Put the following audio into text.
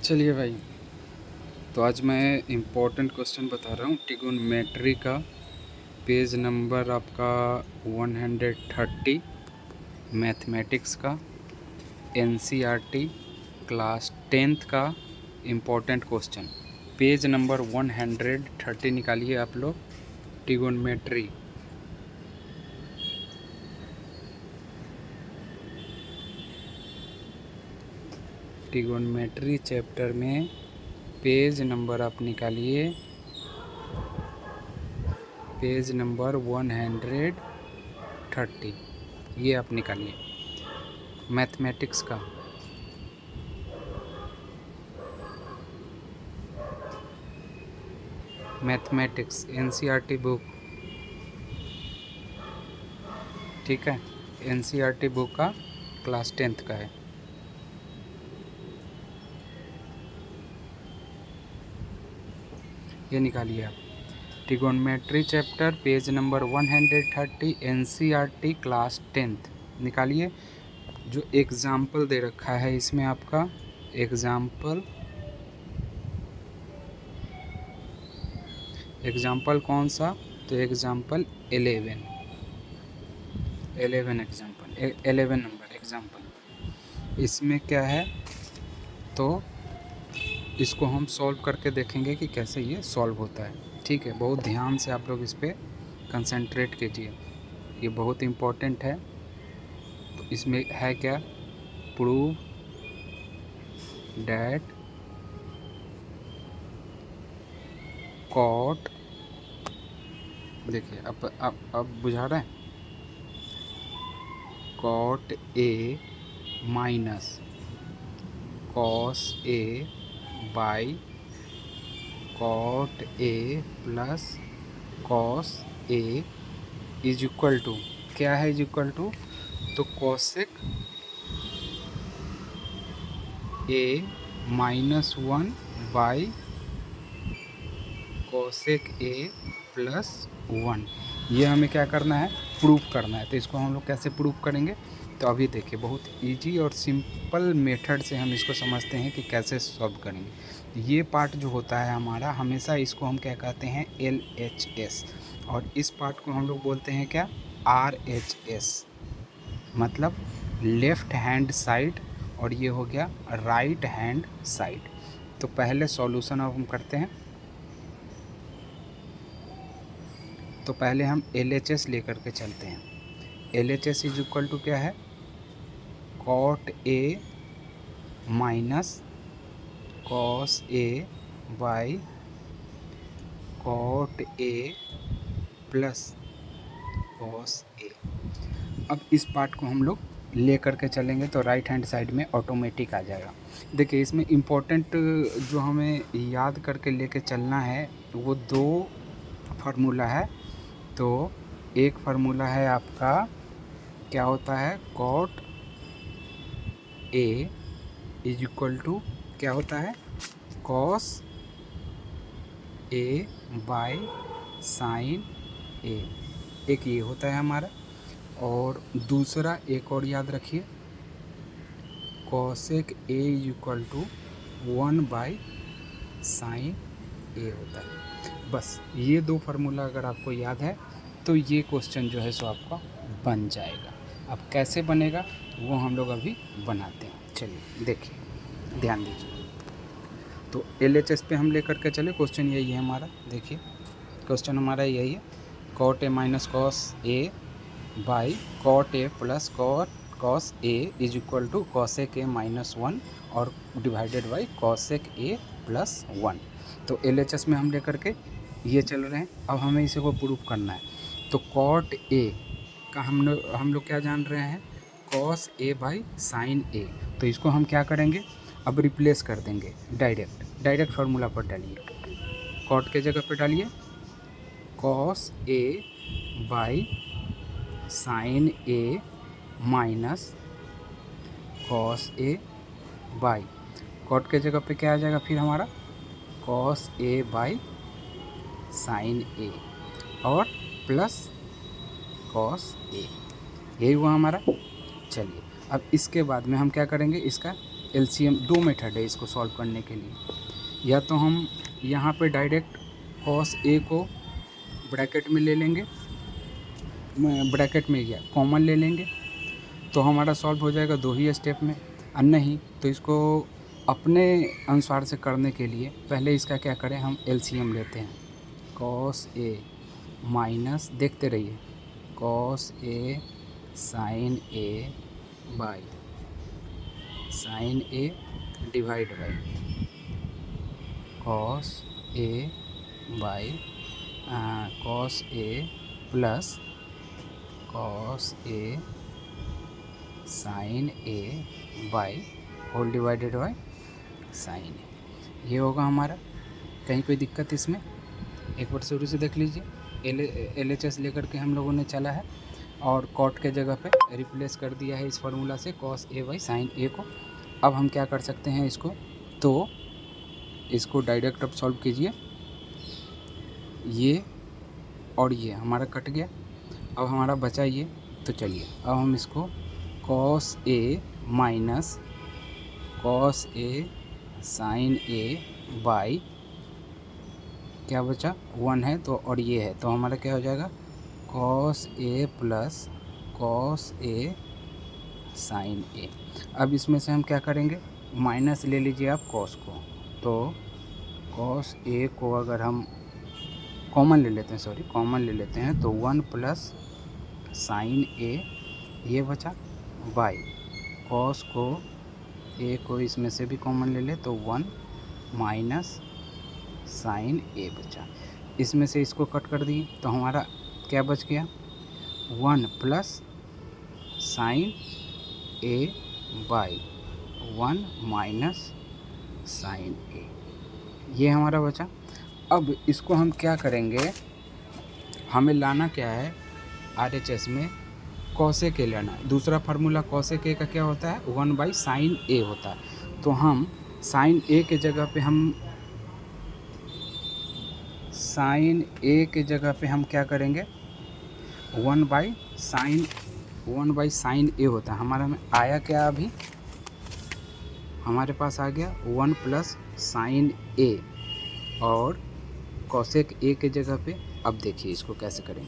चलिए भाई, तो आज मैं इम्पोर्टेंट क्वेश्चन बता रहा हूँ ट्रिगोनोमेट्री का। पेज नंबर आपका 130, मैथमेटिक्स का, एनसीईआरटी क्लास 10th का इम्पोर्टेंट क्वेश्चन। पेज नंबर 130 निकालिए आप लोग। ट्रिगोनोमेट्री ट्रिगोनोमेट्री चैप्टर में पेज नंबर आप निकालिए, पेज नंबर 130 ये आप निकालिए मैथमेटिक्स का। मैथमेटिक्स एनसीईआरटी बुक, ठीक है, एनसीईआरटी बुक का क्लास 10th का है। ये निकालिए आप trigonometry chapter page number 130 NCERT class 10th निकालिए। जो एग्ज़ाम्पल दे रखा है इसमें आपका एग्ज़ाम्पल कौन सा, तो एग्ज़ाम्पल 11 नंबर एग्ज़ाम्पल। इसमें क्या है, तो इसको हम सॉल्व करके देखेंगे कि कैसे ये सॉल्व होता है। ठीक है, बहुत ध्यान से आप लोग इस पर कंसंट्रेट कीजिए, ये बहुत इम्पोर्टेंट है। तो इसमें है क्या, प्रूव डैट कॉट, देखिए अब बुझा रहे हैं, cot A minus cos A by cot A plus cos A is equal to, क्या है इज इक्वल टू, तो cosec A -1 by cosec A plus 1। ये हमें क्या करना है, प्रूफ करना है। तो इसको हम लोग कैसे प्रूफ करेंगे, तो अभी देखिए बहुत इजी और सिंपल मेथड से हम इसको समझते हैं कि कैसे सॉल्व करेंगे। ये पार्ट जो होता है हमारा, हमेशा इसको हम क्या कहते हैं, LHS, और इस पार्ट को हम लोग बोलते हैं क्या, RHS, मतलब लेफ़्ट हैंड साइड, और ये हो गया राइट हैंड साइड। तो पहले सॉल्यूशन अब हम करते हैं। तो पहले हम LHS लेकर के चलते हैं। LHS इज इक्वल टू क्या है, cot A minus cos A by cot A plus cos A. अब इस पार्ट को हम लोग ले करके चलेंगे तो राइट हैंड साइड में ऑटोमेटिक आ जाएगा। देखिए इसमें इम्पोर्टेंट जो हमें याद करके लेके चलना है वो दो फार्मूला है। तो एक फार्मूला है आपका, क्या होता है, cot A is equal to क्या होता है, cos A by sine A, एक ये होता है हमारा। और दूसरा एक और याद रखिए, cosec A is equal to 1 by sine A होता है। बस ये दो फार्मूला अगर आपको याद है तो ये क्वेश्चन जो है सो आपका बन जाएगा। अब कैसे बनेगा वो हम लोग अभी बनाते हैं। चलिए देखिए, ध्यान दीजिए। तो LHS पे हम लेकर के चले, क्वेश्चन यही है हमारा। देखिए क्वेश्चन हमारा यही है, cot A minus cos A by cot A plus cos A is equal to cosec A -1 और divided by cosec A plus 1। तो LHS में हम लेकर के ये चल रहे हैं। अब हमें इसे को प्रूफ करना है। तो कॉट ए का हम लोग क्या जान रहे हैं, कॉस ए बाई साइन ए। तो इसको हम क्या करेंगे, अब रिप्लेस कर देंगे, डायरेक्ट फार्मूला पर डालिए, कॉट के जगह पर डालिए cos A by sine A minus cos A by, cot के जगह पे क्या आ जाएगा फिर हमारा, cos A by sine A और प्लस कॉस ए, यही हुआ हमारा। चलिए अब इसके बाद में हम क्या करेंगे, इसका एलसीएम, दो मेथड है इसको सॉल्व करने के लिए। या तो हम यहाँ पे डायरेक्ट कॉस ए को ब्रैकेट में ले लेंगे, ब्रैकेट में या कॉमन ले लेंगे तो हमारा सॉल्व हो जाएगा 2 ही स्टेप में। और नहीं तो इसको अपने अनुसार से करने के लिए पहले इसका क्या करें, हम एलसीएम लेते हैं। कॉस ए माइनस, देखते रहिए, cos A sine A by sine A divide by cos A by cos A plus cos A sine A by whole divided by sine A. ये होगा हमारा। कहीं कोई दिक्कत इसमें? एक बार शुरू से देख लीजिए। LHS लेकर के हम लोगों ने चला है और कॉट के जगह पे रिप्लेस कर दिया है इस फार्मूला से कॉस ए बाई साइन ए को। अब हम क्या कर सकते हैं इसको, तो इसको डायरेक्ट अब सॉल्व कीजिए। ये और ये हमारा कट गया, अब हमारा बचा ये। तो चलिए अब हम इसको cos A minus cos A sine A by क्या बचा, 1 है तो, और ये है तो हमारा क्या हो जाएगा, cos A plus cos A sine ए। अब इसमें से हम क्या करेंगे, माइनस ले लीजिए आप कॉस को, तो कॉस ए को अगर हम कॉमन ले लेते हैं, कॉमन ले लेते हैं तो 1 प्लस साइन ए ये बचा बाई कॉस को ए को इसमें से भी कॉमन ले ले तो 1 माइनस साइन ए बचा। इसमें से इसको कट कर दिए तो हमारा क्या बच गया, 1 plus sine A by 1 minus sine A, ये हमारा बचा। अब इसको हम क्या करेंगे, हमें लाना क्या है RHS में, कॉसेक ए लेना है। दूसरा फार्मूला कॉसेक ए का क्या होता है, 1 बाई साइन ए होता है। तो हम साइन ए के जगह पे हम क्या करेंगे, 1 बाई साइन ए होता है। हमारा में आया क्या, अभी हमारे पास आ गया 1 प्लस साइन ए और कॉसेक ए के जगह पे। अब देखिए इसको कैसे करेंगे।